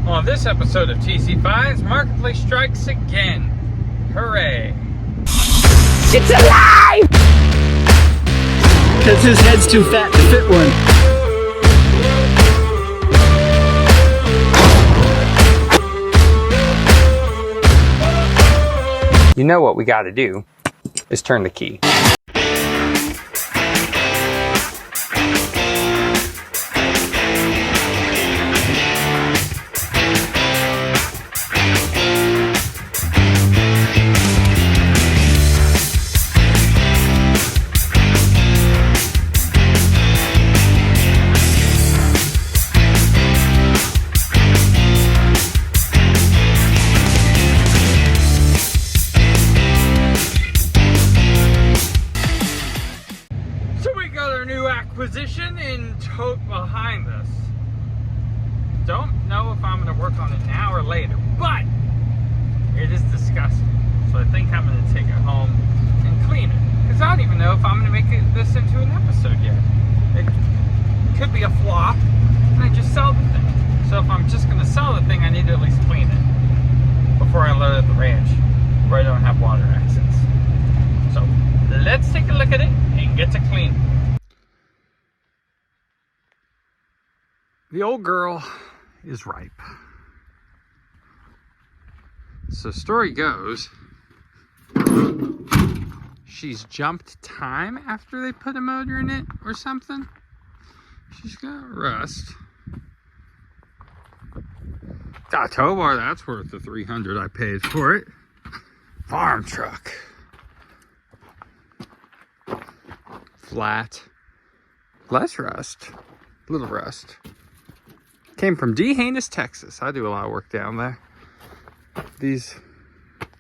On this episode of TC5's Marketplace strikes again. Hooray! It's alive! Because his head's too fat to fit one. You know what we gotta do is turn the key. Acquisition in tote behind us. Don't know if I'm going to work on it now or later, but it is disgusting. So I think I'm going to take it home and clean it. Because I don't even know if I'm going to make this into an episode yet. It could be a flop, and I just sell the thing. So if I'm just going to sell the thing, I need to at least clean it before I load it at the ranch, where I don't have water access. So let's take a look at it and get to clean. The old girl is ripe. So story goes, she's jumped time after they put a motor in it or something. She's got rust. Got a tow bar, that's worth the $300 I paid for it. Farm truck. Flat. Less rust. Little rust. Came from Dehanus, Texas. I do a lot of work down there. These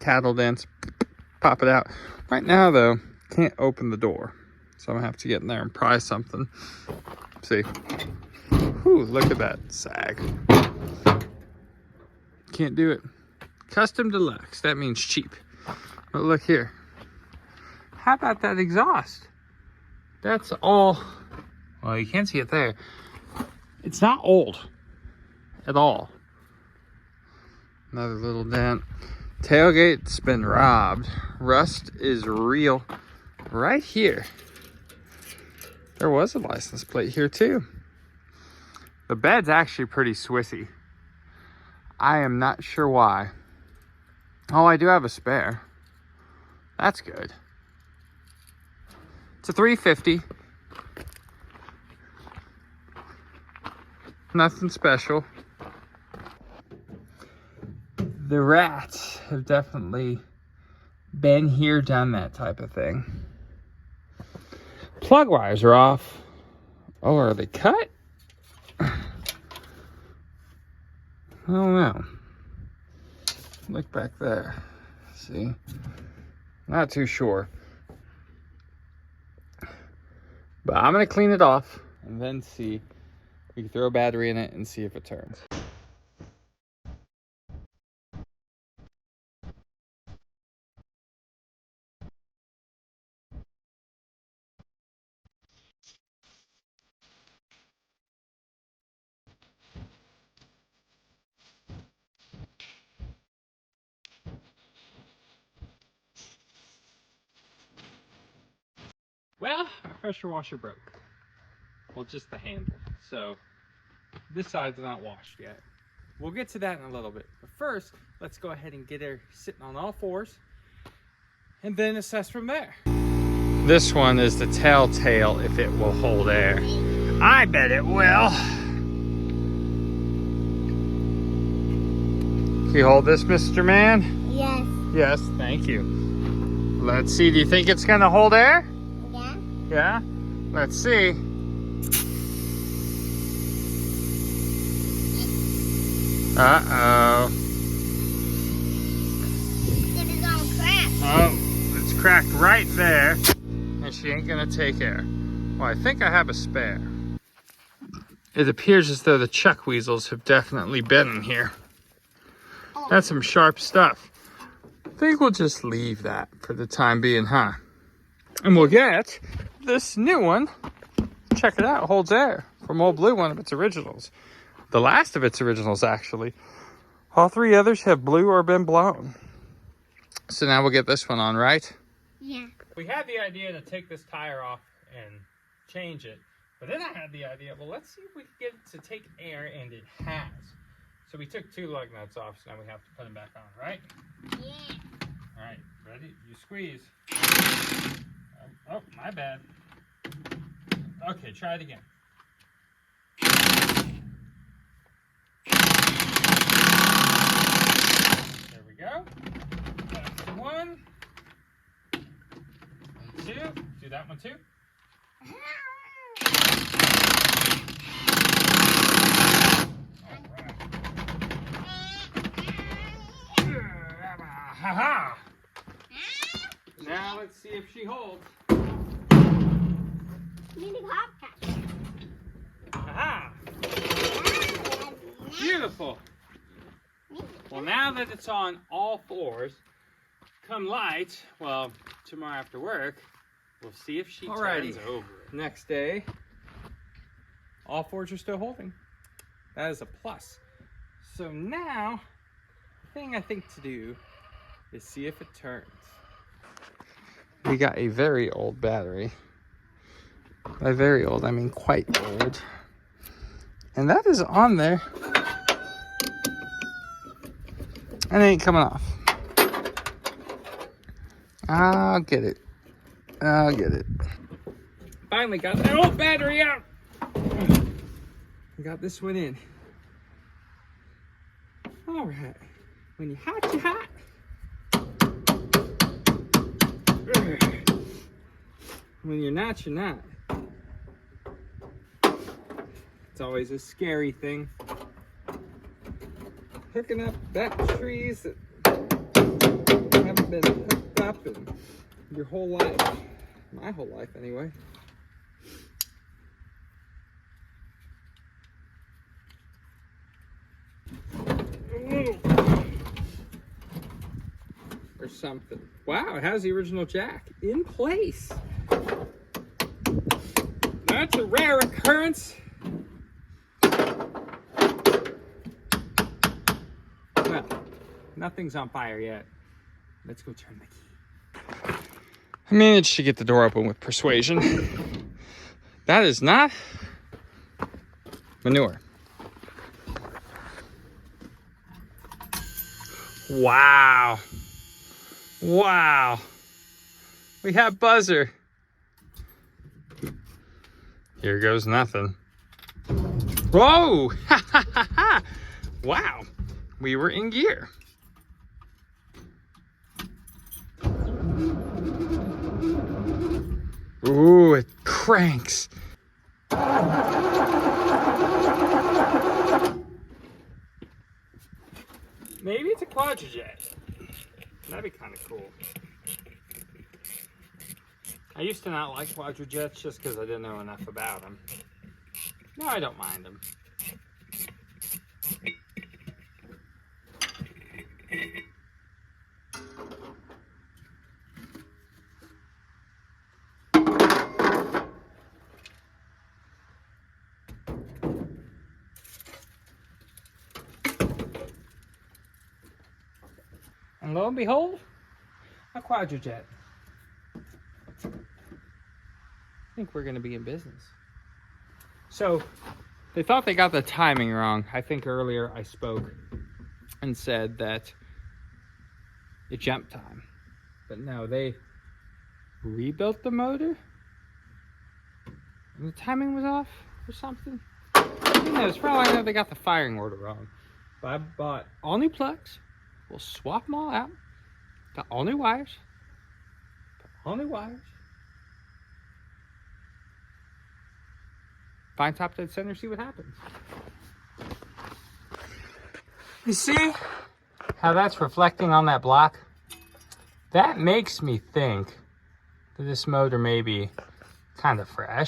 cattle dents, pop it out. Right now, though, can't open the door. So I'm gonna have to get in there and pry something. See. Ooh, look at that sag. Can't do it. Custom deluxe. That means cheap. But look here. How about that exhaust? That's all. Well, you can't see it there. It's not old at all. Another little dent. Tailgate's been robbed. Rust is real right here. There was a license plate here too. The bed's actually pretty swissy. I am not sure why. Oh, I do have a spare. That's good. It's a $350. Nothing special. The rats have definitely been here, done that type of thing. Plug wires are off. Oh, are they cut? I don't know. Look back there. See? Not too sure. But I'm going to clean it off and then see. We can throw a battery in it and see if it turns. Well, our pressure washer broke. Well, just the handle. So this side's not washed yet. We'll get to that in a little bit. But first, let's go ahead and get her sitting on all fours and then assess from there. This one is the telltale if it will hold air. I bet it will. Can you hold this, Mr. Man? Yes. Yes, thank you. Let's see, do you think it's gonna hold air? Yeah. Yeah? Let's see. Uh-oh. It is all cracked. Oh, it's cracked right there. And she ain't gonna take air. Well, I think I have a spare. It appears as though the chuck weasels have definitely been in here. That's some sharp stuff. I think we'll just leave that for the time being, huh? And we'll get this new one. Check it out, holds air from Old Blue, one of its originals. the last of its originals, actually. All three others have blew or been blown. So now we'll get this one on, right? Yeah. We had the idea to take this tire off and change it. But then I had the idea, well, let's see if we can get it to take air, and it has. So we took 2 lug nuts off, so now we have to put them back on, right? Yeah. All right, ready? You squeeze. Oh, my bad. Okay, try it again. There we go. That's 1. And 2. Do that one too. Ha-ha! Now let's see if she holds. Need a hot catch. Aha! Beautiful. Well, now that it's on all 4s, come light, well, tomorrow after work, we'll see if she turns over. Next day, all 4s are still holding. That is a plus. So now, the thing I think to do is see if it turns. We got a very old battery. By very old, I mean quite old. And that is on there. And it ain't coming off. I'll get it. I'll get it. Finally got that old battery out. Got this one in. All right. When you're hot, you're hot. When you're not, you're not. It's always a scary thing. Hooking up batteries that haven't been hooked up in your whole life. My whole life, anyway. Or something. Wow, it has the original jack in place. That's a rare occurrence. Well, nothing's on fire yet. Let's go turn the key. I managed to get the door open with persuasion. That is not manure. Wow. Wow. We have buzzer. Here goes nothing. Whoa! Wow. We were in gear. Ooh, it cranks. Maybe it's a quadrijet. That'd be kind of cool. I used to not like quadrijets just because I didn't know enough about them. Now I don't mind them. And lo and behold, a quadrijet. I think we're going to be in business. So, they thought they got the timing wrong. I think earlier I spoke and said that it jumped time. But no, they rebuilt the motor? And the timing was off or something? Who knows? For all I know, they got the firing order wrong. But I bought all new plugs. We'll swap them all out. Got all new wires. Put all new wires. Find top dead center, see what happens. You see how that's reflecting on that block? That makes me think that this motor may be kind of fresh.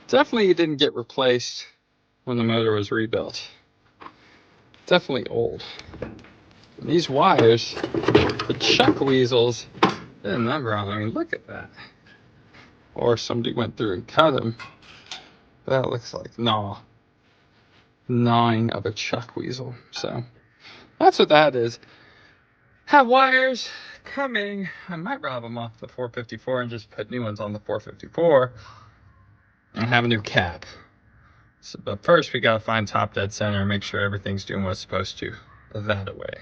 Definitely didn't get replaced when the motor was rebuilt. Definitely old. These wires, the chuck weasels, isn't that wrong? I mean, look at that. Or somebody went through and cut them. That looks like gnawing of a chuck weasel. So that's what that is. Have wires coming. I might rob them off the 454 and just put new ones on the 454 and have a new cap. So, but first we gotta find top dead center and make sure everything's doing what it's supposed to. That away.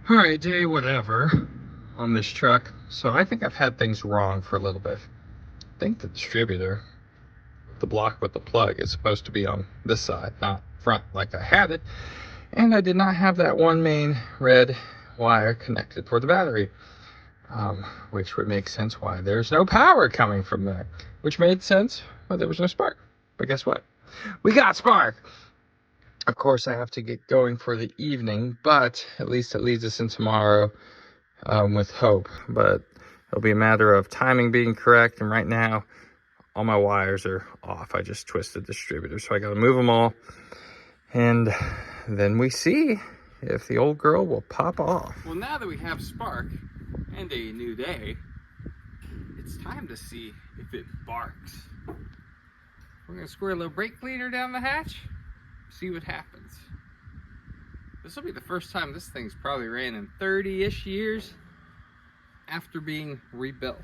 All right, day whatever on this truck. So I think I've had things wrong for a little bit. I think the distributor, the block with the plug, is supposed to be on this side, not front like I had it. And I did not have that one main red wire connected for the battery, which would make sense why there's no power coming from there, which made sense why there was no spark. But guess what? We got spark. Of course, I have to get going for the evening, but at least it leads us in tomorrow with hope. But it'll be a matter of timing being correct, and right now, all my wires are off. I just twisted the distributor, so I got to move them all. And then we see if the old girl will pop off. Well, now that we have spark and a new day, it's time to see if it barks. We're gonna squirt a little brake cleaner down the hatch, see what happens. This will be the first time this thing's probably ran in 30-ish years after being rebuilt.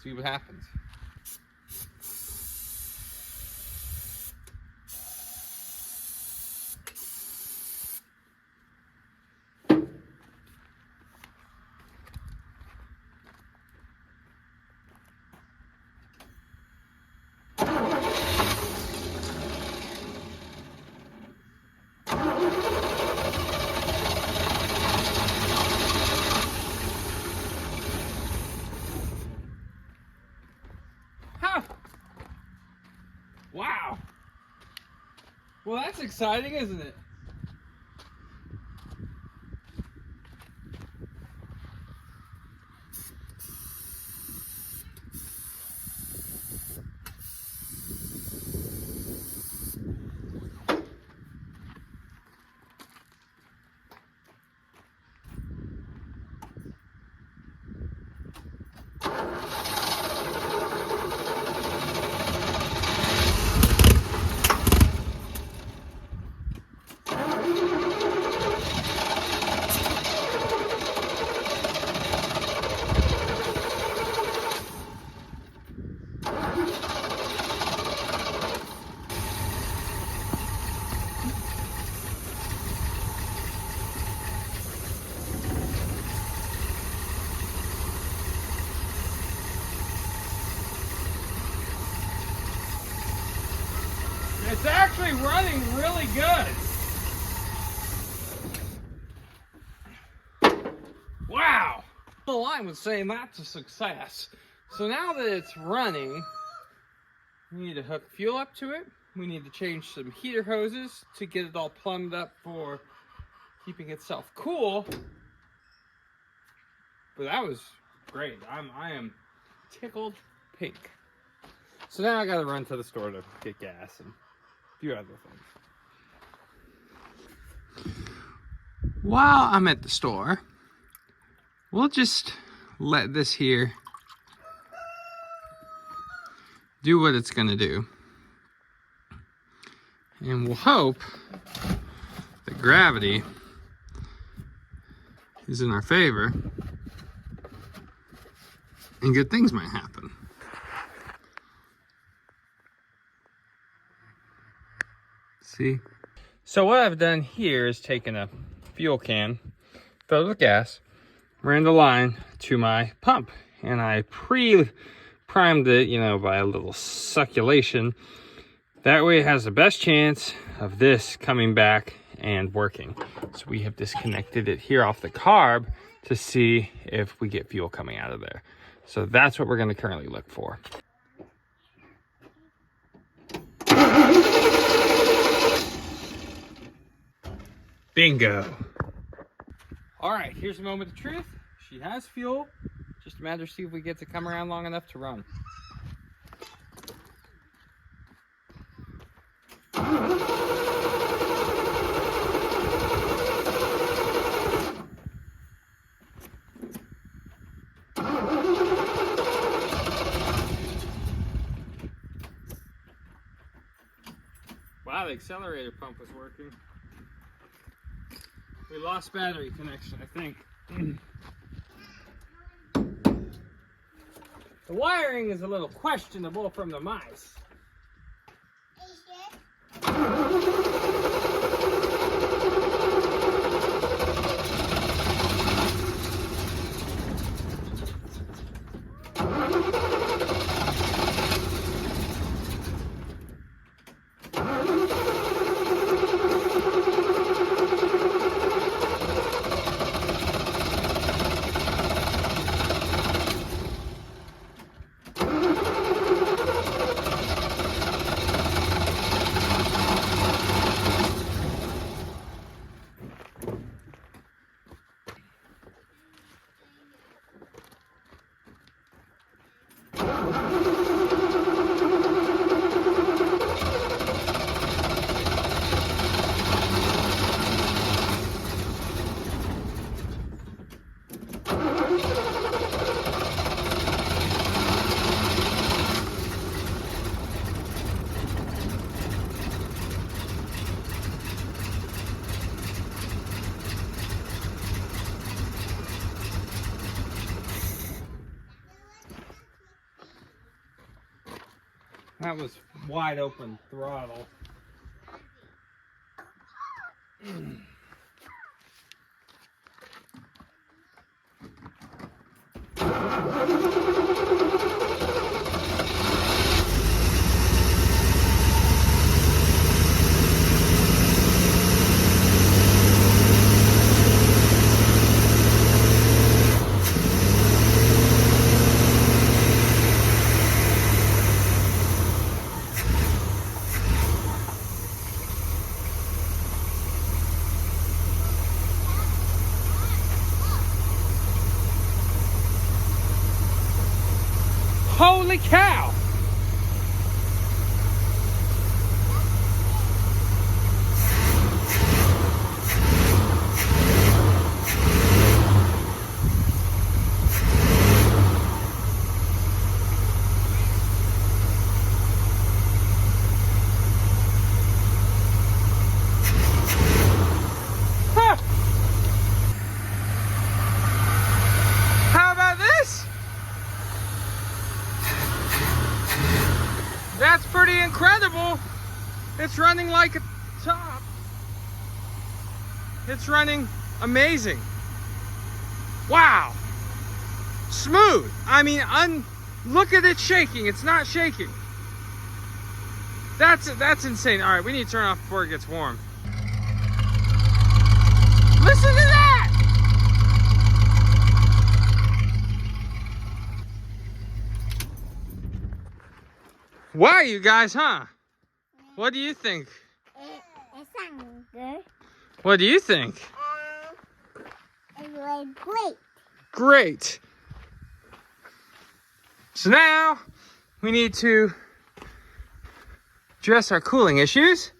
See what happens. Wow. Well, that's exciting, isn't it? It's actually running really good. Wow. The line was saying that's a success. So now that it's running, we need to hook fuel up to it. We need to change some heater hoses to get it all plumbed up for keeping itself cool. But that was great. I am tickled pink. So now I gotta run to the store to get gas and a few other things. While I'm at the store, we'll just let this here do what it's gonna do. And we'll hope that gravity is in our favor and good things might happen. See? So what I've done here is taken a fuel can, filled with gas, ran the line to my pump, and I pre-primed it, you know, by a little succulation. That way it has the best chance of this coming back and working. So we have disconnected it here off the carb to see if we get fuel coming out of there. So that's what we're going to currently look for. Bingo. All right, here's the moment of truth. She has fuel. Just a matter of see if we get to come around long enough to run. Wow, the accelerator pump was working. We lost battery connection, I think. The wiring is a little questionable from the mice. That was wide open throttle. Holy cow! Huh. How about this? That's pretty incredible. It's running like a top. It's running amazing. Wow. Smooth. I mean, look at it shaking. It's not shaking. That's insane. All right, we need to turn off before it gets warm. Listen to that. Wow, you guys, huh? What do you think? It sounds good. What do you think? It was great. Great. So now we need to address our cooling issues.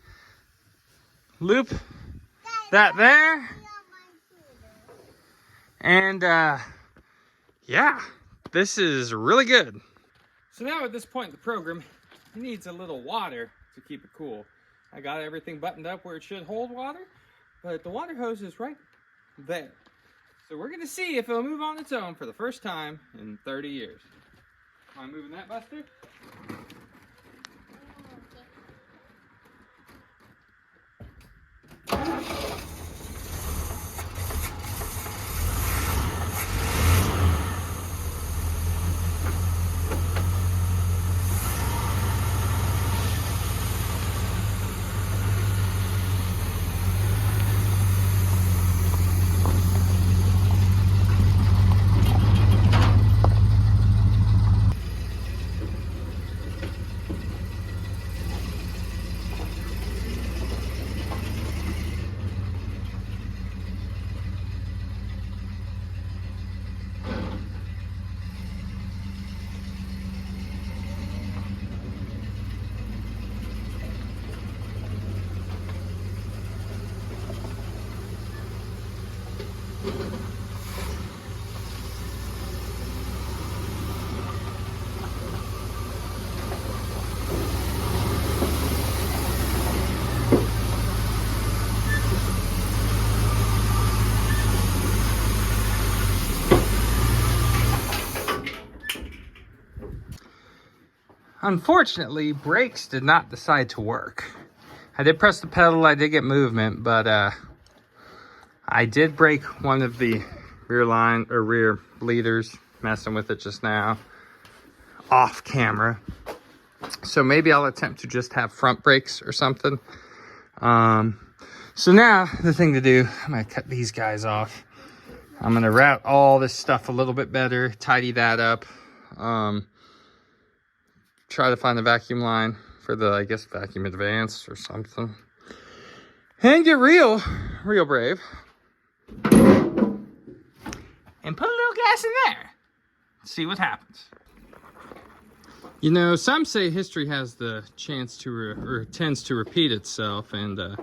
Loop that there. And yeah, this is really good. So now at this point in the program, it needs a little water to keep it cool. I got everything buttoned up where it should hold water, but the water hose is right there. So we're gonna see if it'll move on its own for the first time in 30 years. Am I moving that, Buster? Unfortunately, brakes did not decide to work. I did press the pedal, I did get movement, but I did break one of the rear bleeders, messing with it just now, off camera. So maybe I'll attempt to just have front brakes or something. So now the thing to do, I'm gonna cut these guys off. I'm gonna route all this stuff a little bit better, tidy that up. Try to find the vacuum line for the, I guess, vacuum advance or something. And get real brave. And put a little gas in there. See what happens. You know, some say history has the chance to, or tends to repeat itself, and I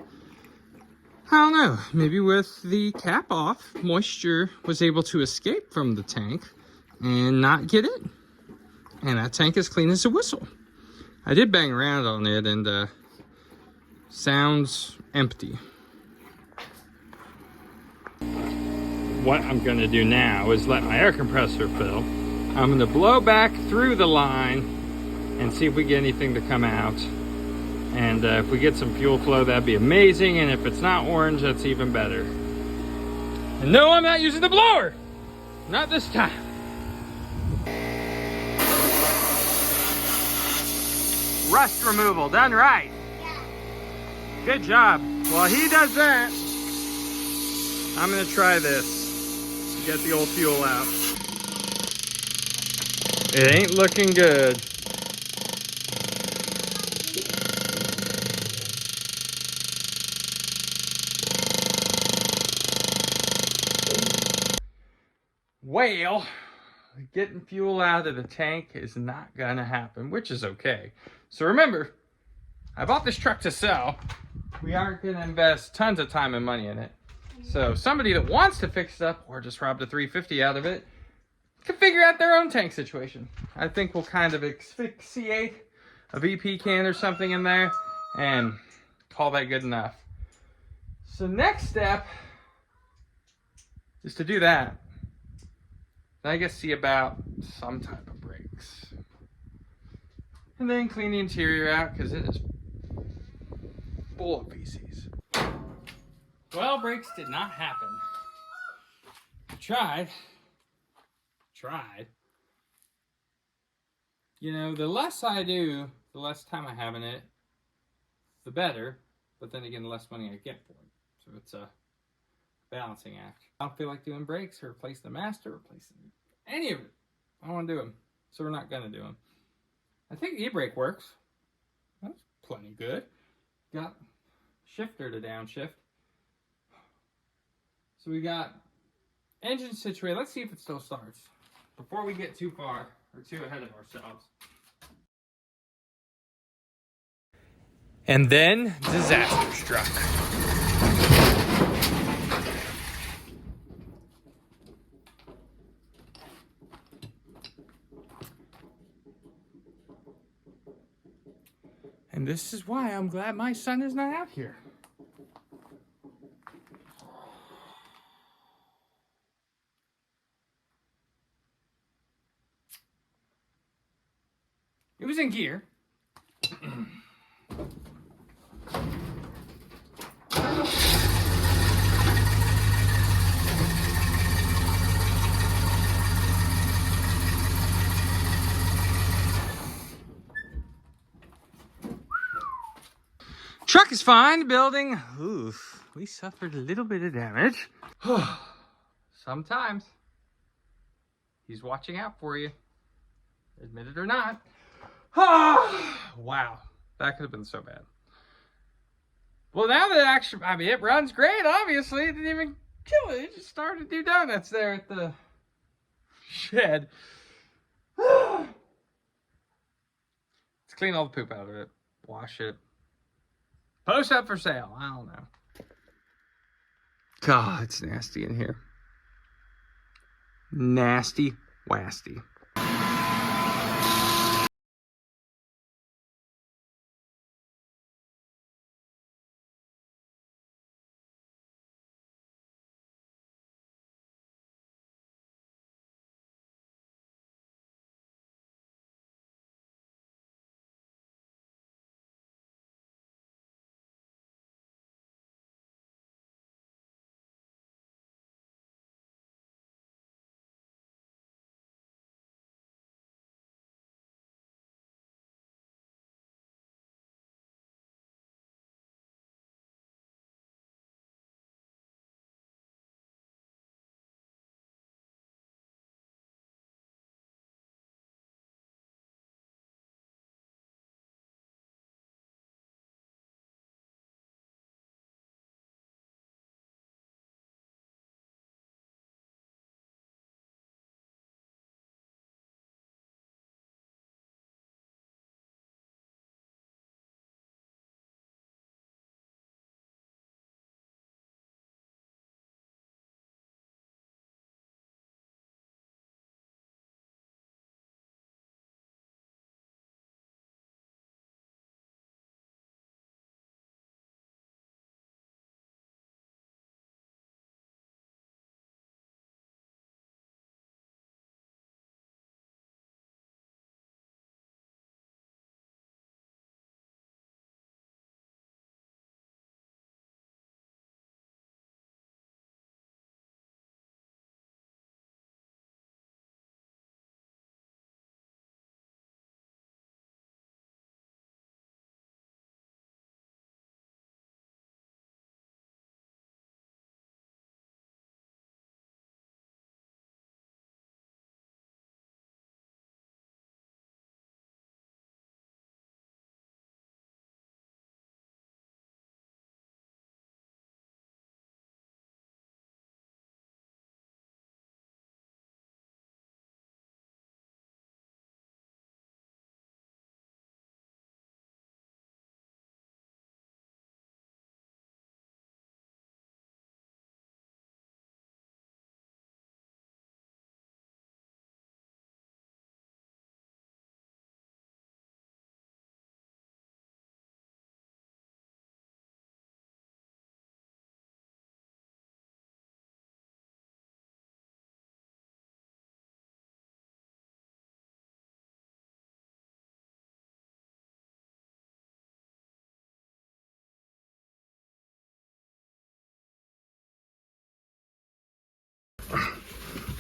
don't know, maybe with the cap off, moisture was able to escape from the tank and not get in. And that tank is clean as a whistle. I did bang around on it and sounds empty. What I'm gonna do now is let my air compressor fill. I'm gonna blow back through the line and see if we get anything to come out. And if we get some fuel flow, that'd be amazing. And if it's not orange, that's even better. And no, I'm not using the blower. Not this time. Rust removal, done right. Good job. While he does that, I'm gonna try this. Get the old fuel out. It ain't looking good. Well, getting fuel out of the tank is not gonna happen, which is okay. So remember, I bought this truck to sell. We aren't gonna invest tons of time and money in it. So somebody that wants to fix it up or just rob the 350 out of it can figure out their own tank situation. I think we'll kind of asphyxiate a VP can or something in there and call that good enough. So next step is to do that. Then I guess see about some type of brakes. And then clean the interior out because it is full of feces. Well, brakes did not happen. Tried. You know, the less I do, the less time I have in it, the better. But then again, the less money I get for it. So it's a balancing act. I don't feel like doing brakes or replace the master, replace any of it. I don't want to do them. So we're not going to do them. I think e-brake works. That's plenty good. Got shifter to downshift. So we got engine situated. Let's see if it still starts before we get too far or too ahead of ourselves. And then disaster struck. And this is why I'm glad my son is not out here. It was in gear. Truck is fine. The building, oof, we suffered a little bit of damage. Sometimes he's watching out for you, admit it or not. Wow, that could have been so bad. Well, now that actually, I mean, it runs great, obviously. It didn't even kill it. It just started to do donuts there at the shed. Let's clean all the poop out of it, wash it. Post up for sale. I don't know. God, it's nasty in here. Nasty, wasty.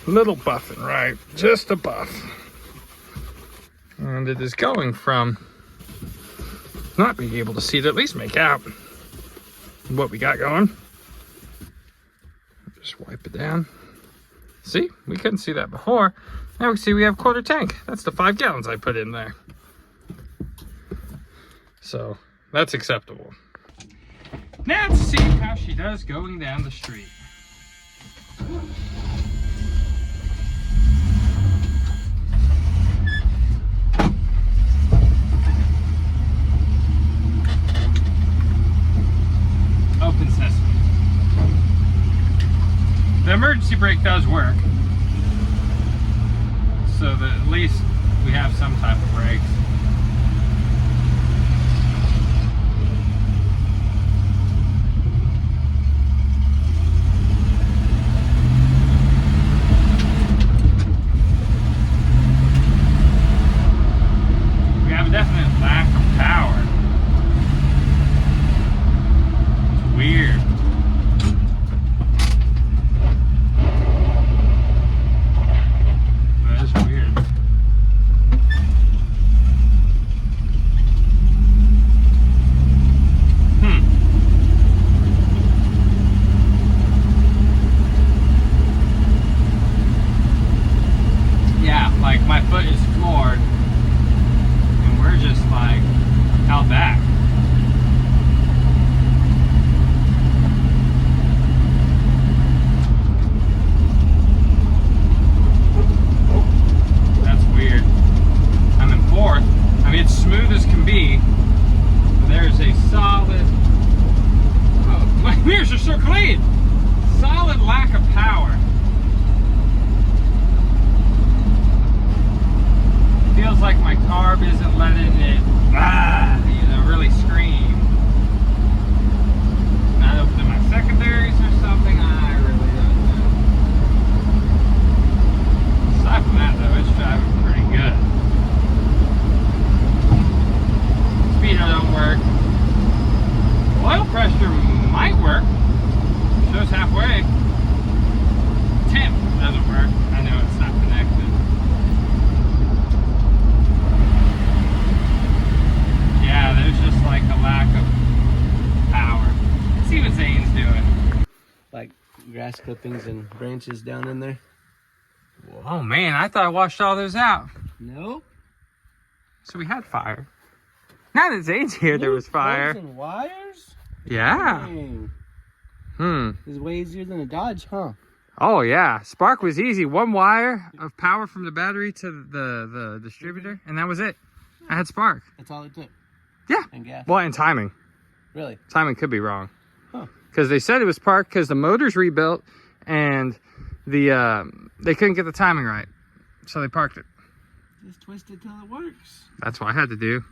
Little buffing, right? Just a buff. And it is going from not being able to see to at least make out what we got going. Just wipe it down. See, we couldn't see that before. Now we see we have quarter tank. That's the 5 gallons I put in there. So that's acceptable. Now let's see how she does going down the street. Open sesame. The emergency brake does work, so that at least we have some type of brakes. We have a definite lack of power. It's weird. Grass clippings and branches down in there. Oh man, I thought I washed all those out. Nope. So we had fire. Now that Zane's here, there was fire. And wires? Yeah. Dang. This is way easier than a Dodge, huh? Oh yeah. Spark was easy. 1 wire of power from the battery to the distributor, and that was it. I had spark. That's all it took. Yeah. And gas. Well, and timing. Really? Timing could be wrong. Huh. Because they said it was parked because the motor's rebuilt and they couldn't get the timing right, so they parked it. Just twist it till it works. That's what I had to do.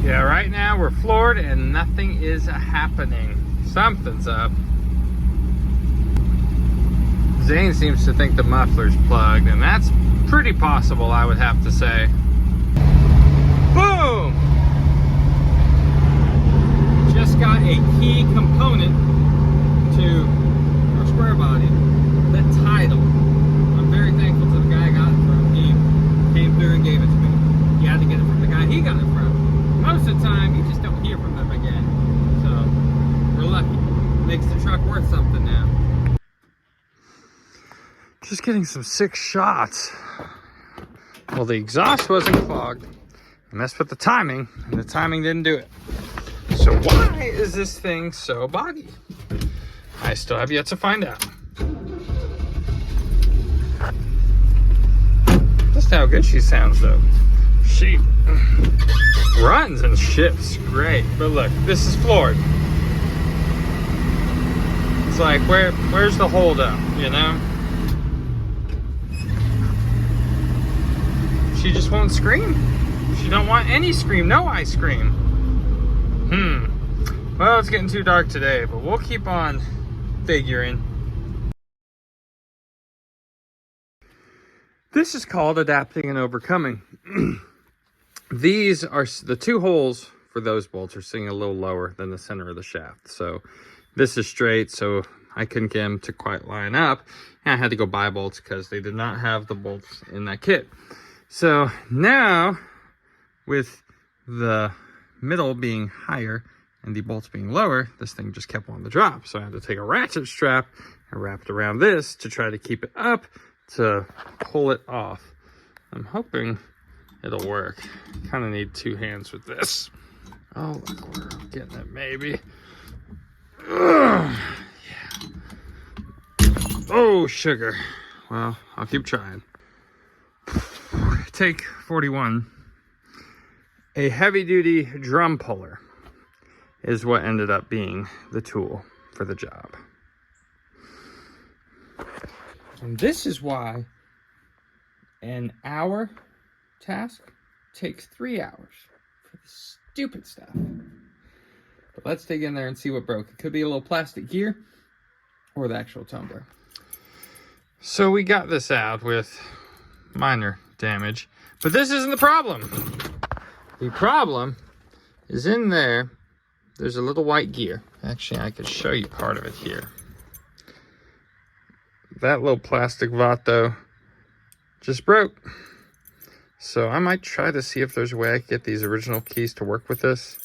Yeah, right now we're floored and nothing is happening. Something's up. Zane seems to think the muffler's plugged, and that's pretty possible, I would have to say. Boom! Just got a key component to our Squarebody, the title. I'm very thankful to the guy I got it from. He came through and gave it to me. You had to get it from the guy he got it from. Most of the time, you just don't hear from them again. So, we're lucky. Makes the truck worth something now. Just getting some sick shots. Well, the exhaust wasn't clogged. I messed with the timing, and the timing didn't do it. So why is this thing so boggy? I still have yet to find out. Just how good she sounds though. She runs and shifts great. But look, this is floored. It's like, where's the hold up, you know? She just won't scream. She don't want any scream, no ice cream. Well, it's getting too dark today, but we'll keep on figuring. This is called adapting and overcoming. These are the 2 holes for those bolts are sitting a little lower than the center of the shaft. So this is straight, so I couldn't get them to quite line up. And I had to go buy bolts because they did not have the bolts in that kit. So now, with the middle being higher and the bolts being lower, this thing just kept wanting to drop. So I had to take a ratchet strap and wrap it around this to try to keep it up to pull it off. I'm hoping it'll work. Kind of need 2 hands with this. Oh, look, we're getting it maybe. Ugh, yeah. Oh, sugar. Well, I'll keep trying. Take 41. A heavy-duty drum puller is what ended up being the tool for the job. And this is why an hour task takes 3 hours for this stupid stuff. But let's dig in there and see what broke. It could be a little plastic gear or the actual tumbler. So we got this out with minor damage, but this isn't the problem. The problem is in there. There's a little white gear. Actually, I could show you part of it here. That little plastic vato just broke. So I might try to see if there's a way I can get these original keys to work with this.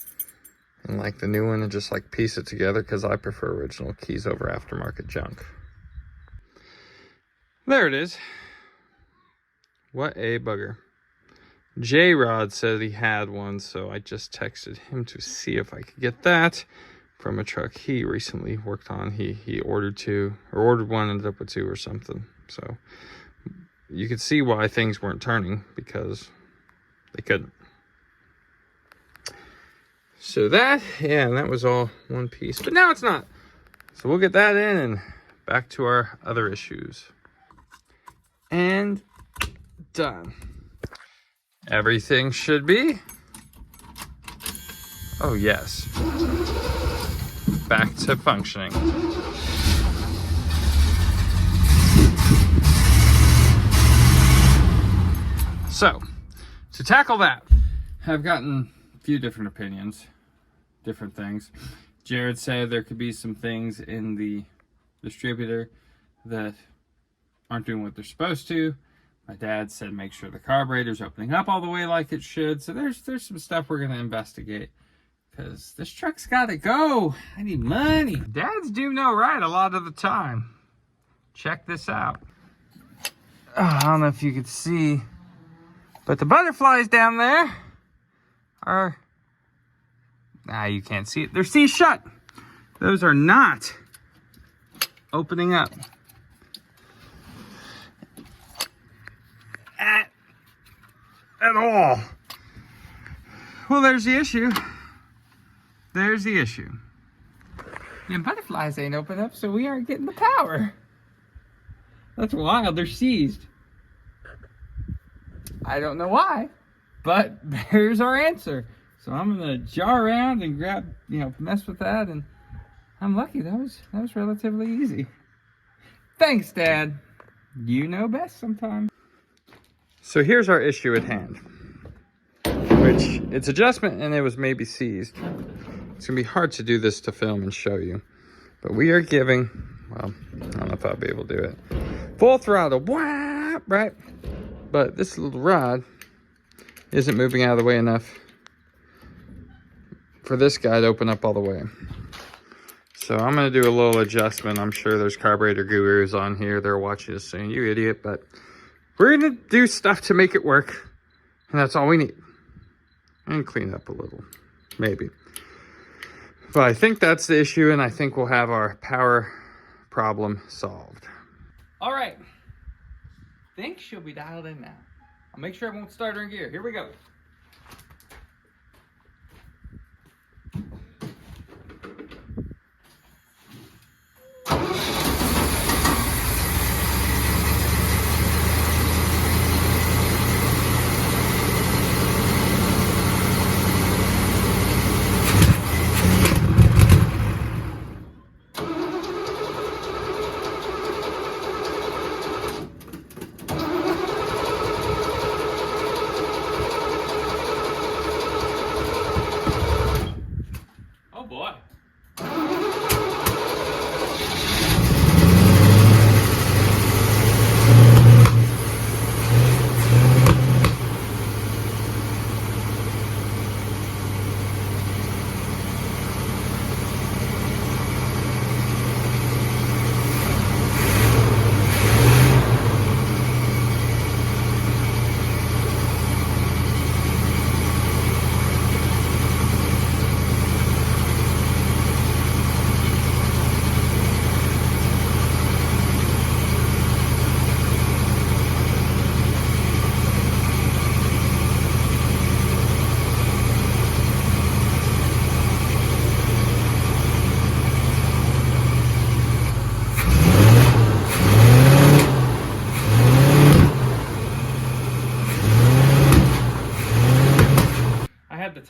And like the new one and just like piece it together, because I prefer original keys over aftermarket junk. There it is. What a bugger. J-Rod said he had one, so I just texted him to see if I could get that from a truck he recently worked on. He ordered 2, or ordered 1, ended up with 2 or something. So you could see why things weren't turning, because they couldn't. So that, yeah, that was all one piece, but now it's not. So we'll get that in and back to our other issues. And done. Everything should be. Oh, yes. Back to functioning. So, to tackle that, I've gotten a few different opinions, different things. Jared said there could be some things in the distributor that aren't doing what they're supposed to. My dad said make sure the carburetor's opening up all the way like it should. So there's some stuff we're going to investigate, because this truck's got to go. I need money. Dads do know right a lot of the time. Check this out. Oh, I don't know if you could see, but the butterflies down there are, you can't see it. They're seized shut. Those are not opening up. At all. Well, there's the issue. There's the issue. The butterflies ain't open up, so we aren't getting the power. That's wild. They're seized. I don't know why, but there's our answer. So I'm gonna jar around and grab, mess with that, and I'm lucky. That was relatively easy. Thanks, Dad. You know best sometimes. So here's our issue at hand, which it's adjustment and it was maybe seized. It's gonna be hard to do this to film and show you, but we are giving, well, I don't know if I'll be able to do it, full throttle, whap, right? But this little rod isn't moving out of the way enough for this guy to open up all the way. So I'm gonna do a little adjustment. I'm sure there's carburetor gurus on here. They're watching this saying, you idiot, but we're gonna do stuff to make it work, and that's all we need. And clean up a little, maybe. But I think that's the issue, and I think we'll have our power problem solved. All right, think she'll be dialed in now. I'll make sure I won't start her in gear. Here we go.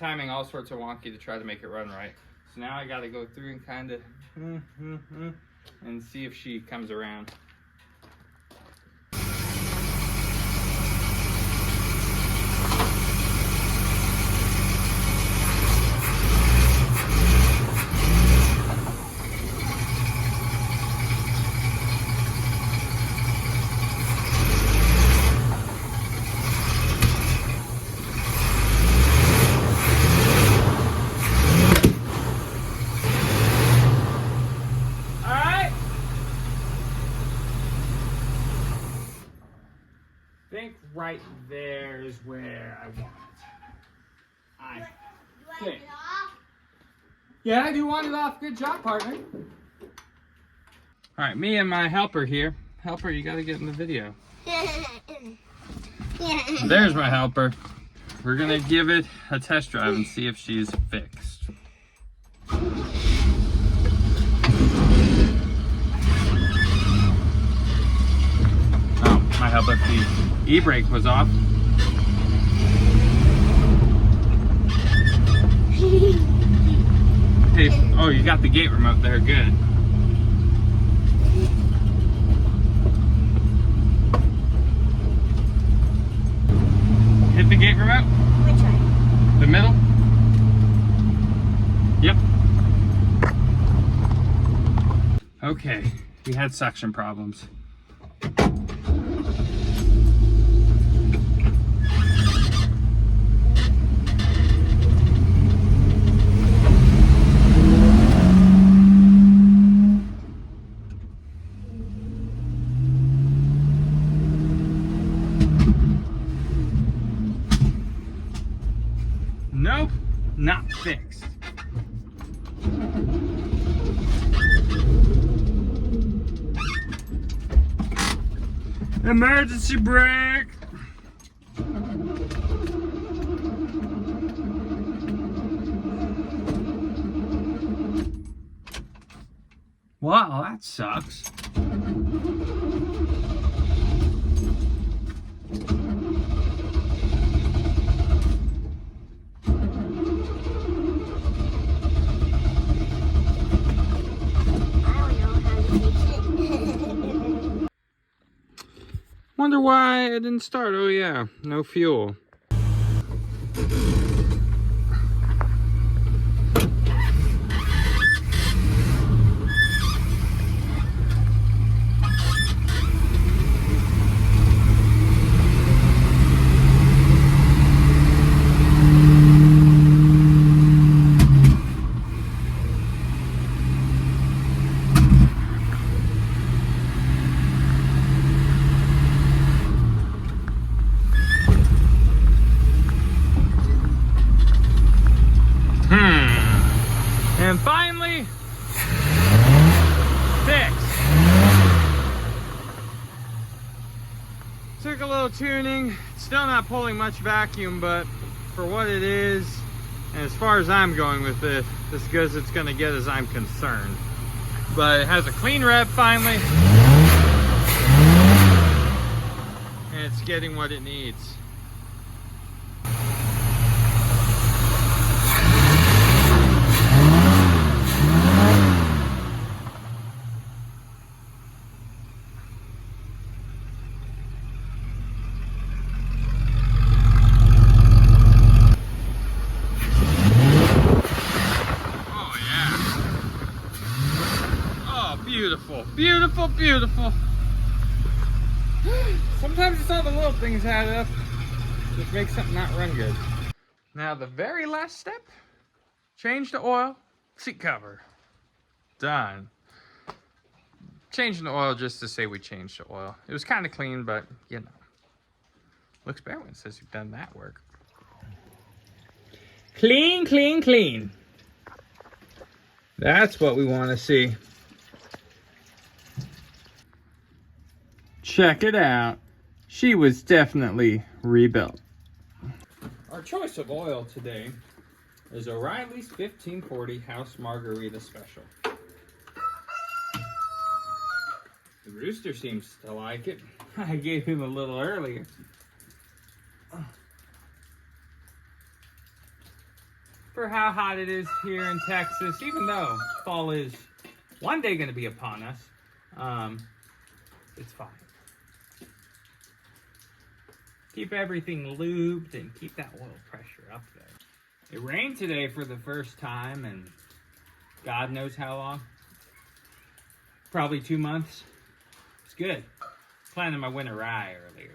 timing all sorts of wonky to try to make it run right. So now I gotta go through and kind of and see if she comes around. I think right there is where I want it. I think. Yeah, I do want it off. Good job, partner. All right, me and my helper here. Helper, you got to get in the video. There's my helper. We're going to give it a test drive and see if she's fixed. Oh, my helper, the e-brake was off. Hey, oh, you got the gate remote there, good. Hit the gate remote? Which one? The middle? Yep. Okay, we had suction problems. Nope, not fixed. Emergency brake! Wow, that sucks. Wonder why it didn't start. Oh yeah, no fuel. And finally, fixed. Took a little tuning. Still not pulling much vacuum, but for what it is, and as far as I'm going with it, as good as it's gonna get as I'm concerned. But it has a clean rev finally. And it's getting what it needs. Beautiful, beautiful, beautiful. Sometimes it's all the little things add up. Just make something not run good. Now the very last step, change the oil, seat cover. Done. Changing the oil just to say we changed the oil. It was kind of clean, but you know. Looks better when it says you've done that work. Clean, clean, clean. That's what we want to see. Check it out. She was definitely rebuilt. Our choice of oil today is O'Reilly's 1540 House Margarita Special. The rooster seems to like it. I gave him a little earlier. for how hot it is here in Texas, even though fall is one day going to be upon us. It's fine. Keep everything lubed and keep that oil pressure up there. It rained today for the first time and God knows how long. Probably 2 months. It's good. Planting my winter rye earlier.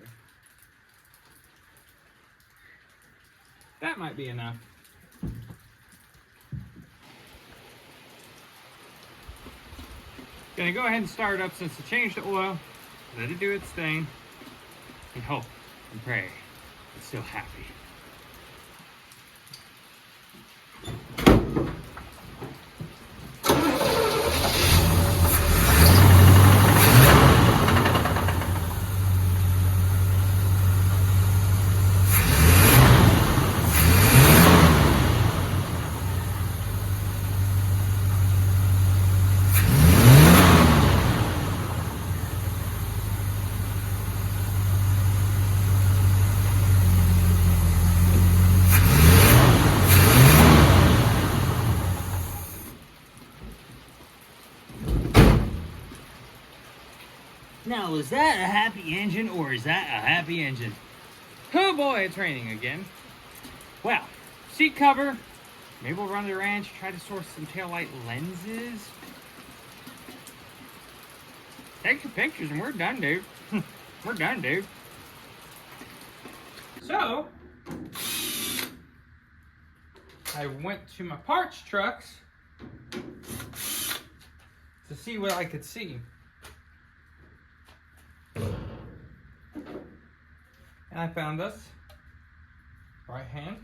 That might be enough. Gonna go ahead and start it up since I changed the oil. Let it do its thing. And hope and pray it's still happy. Now, is that a happy engine or is that a happy engine? Oh boy, it's raining again. Well, seat cover. Maybe we'll run to the ranch, try to source some taillight lenses. Take some pictures and we're done, dude. We're done, dude. So, I went to my parts trucks to see what I could see. And I found us, right hand,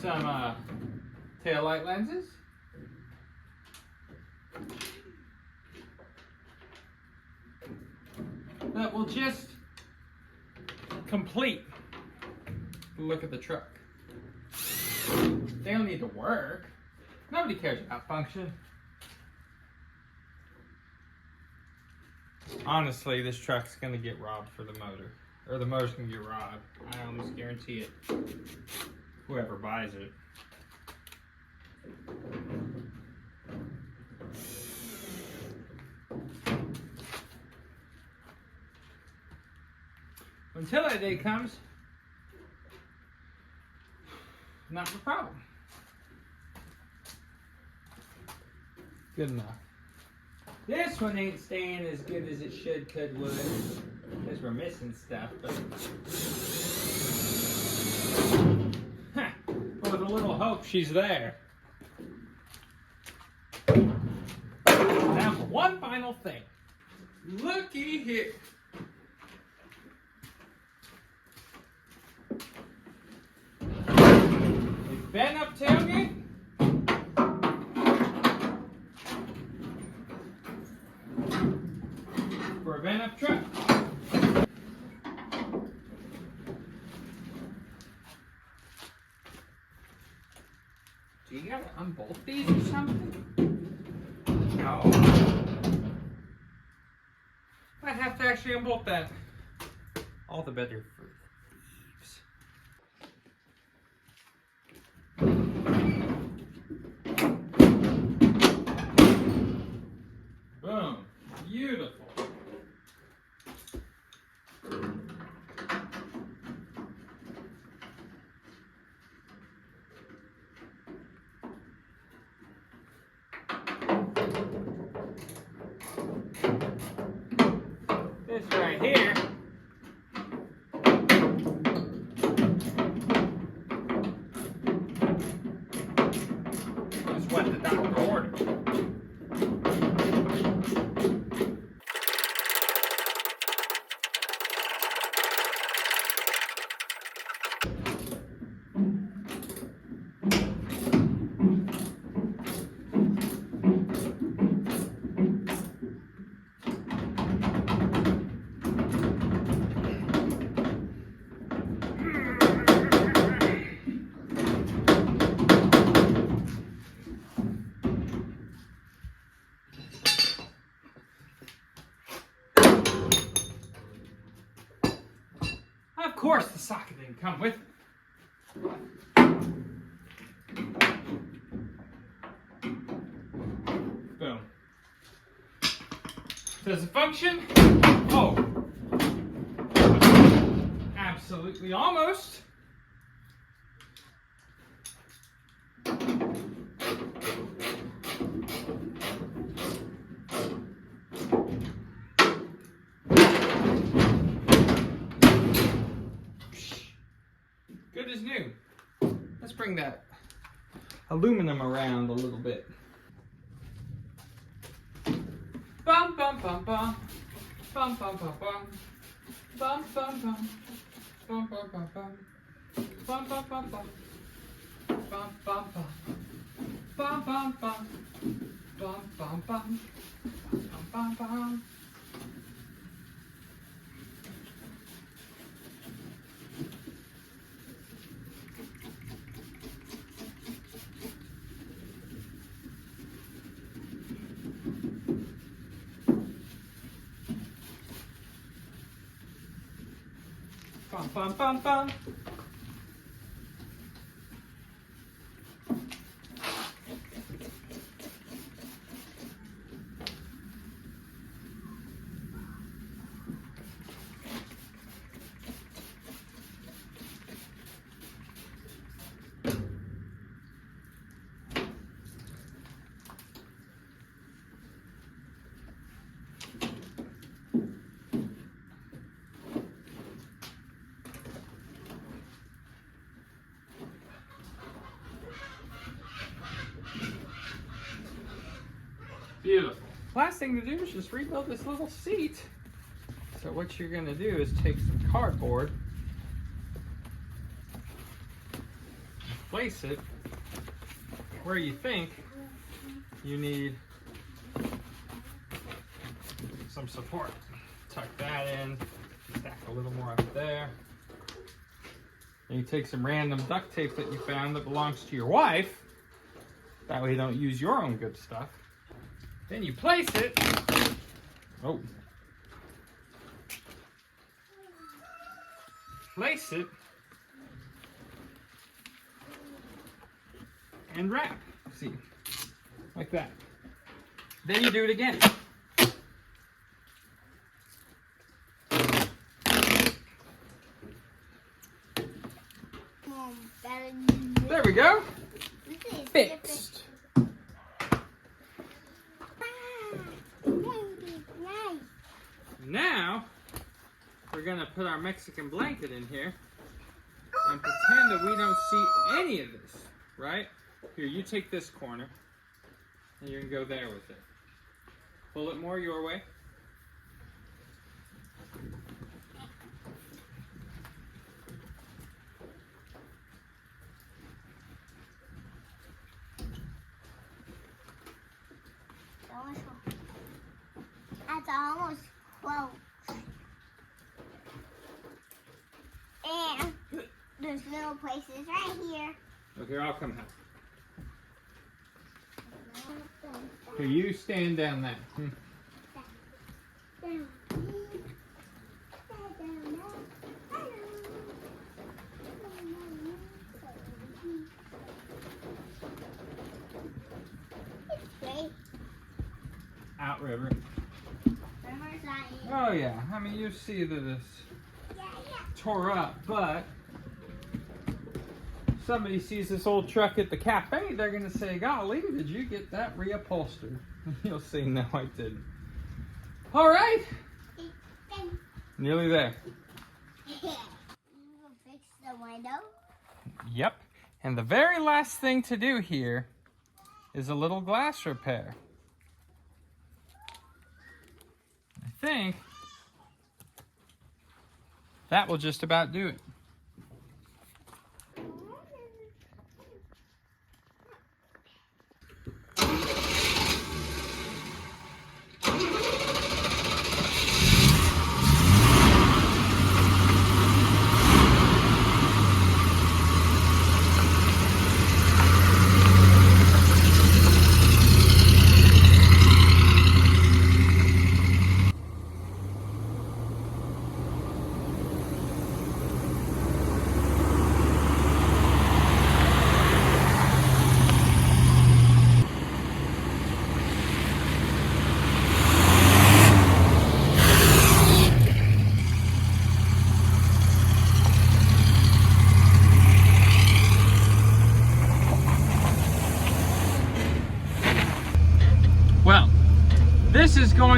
some taillight lenses. That will just complete the look of the truck. They don't need to work. Nobody cares about function. Honestly, this truck's gonna get robbed for the motor. Or the motor's gonna get robbed. I almost guarantee it. Whoever buys it. Until that day comes, not the problem. Good enough. This one ain't staying as good as it should, could, would. Because we're missing stuff, but... Huh. With a little hope, she's there. Now for one final thing. Looky here. We've been up tailgate. For a vent up truck. Do you gotta unbolt these or something? No. I have to actually unbolt that. All the better for thieves. Boom. Beautiful. This right here is what the doctor ordered. Of course the socket didn't come with it. Does it function? Oh. Absolutely almost. Good as new. Let's bring that aluminum around a little bit. Bum bum bum bum. Bum bum bum bum. Bum bum bum. Bum bum bum bum. Bum bum bum bum. Bum bum bum. Bum bum bum. Bum bum bum. Bum bum bum. Bum bum bum bum. Beautiful. Last thing to do is just rebuild this little seat. So what you're going to do is take some cardboard, place it where you think you need some support. Tuck that in, stack a little more up there. And you take some random duct tape that you found that belongs to your wife. That way you don't use your own good stuff. Then you place it. Oh. Place it. And wrap. See? Like that. Then you do it again. There we go. Fixed. Now, we're gonna put our Mexican blanket in here and pretend that we don't see any of this, right? Here, you take this corner and you're gonna go there with it. Pull it more your way. That's almost close. And there's little places right here. Okay, I'll come help. Here, you stand down there. Outriver. Oh yeah, I mean you see that it's tore up, but somebody sees this old truck at the cafe, they're gonna say, golly, did you get that reupholstered? You'll see, no I didn't. All right, nearly there. You gonna fix the window? Yep, and the very last thing to do here is a little glass repair. I think that will just about do it.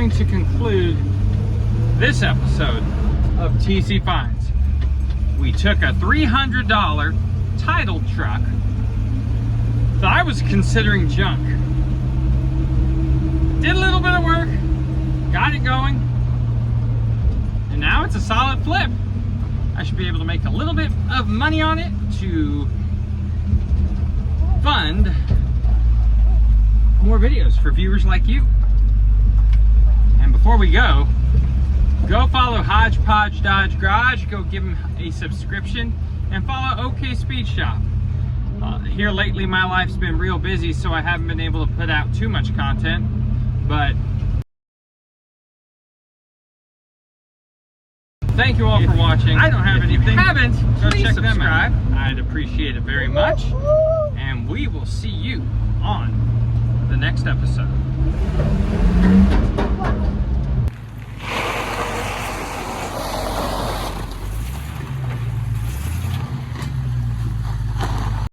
going to conclude this episode of TC Finds. We took a $300 title truck that I was considering junk. Did a little bit of work, got it going, and now it's a solid flip. I should be able to make a little bit of money on it to fund more videos for viewers like you. And before we go follow Hodgepodge Dodge Garage, go give them a subscription, and follow OK Speed Shop. Here lately my life's been real busy, so I haven't been able to put out too much content, but thank you all for watching. I don't have anything. If you haven't, go check them out. I'd appreciate it very much. And we will see you on the next episode.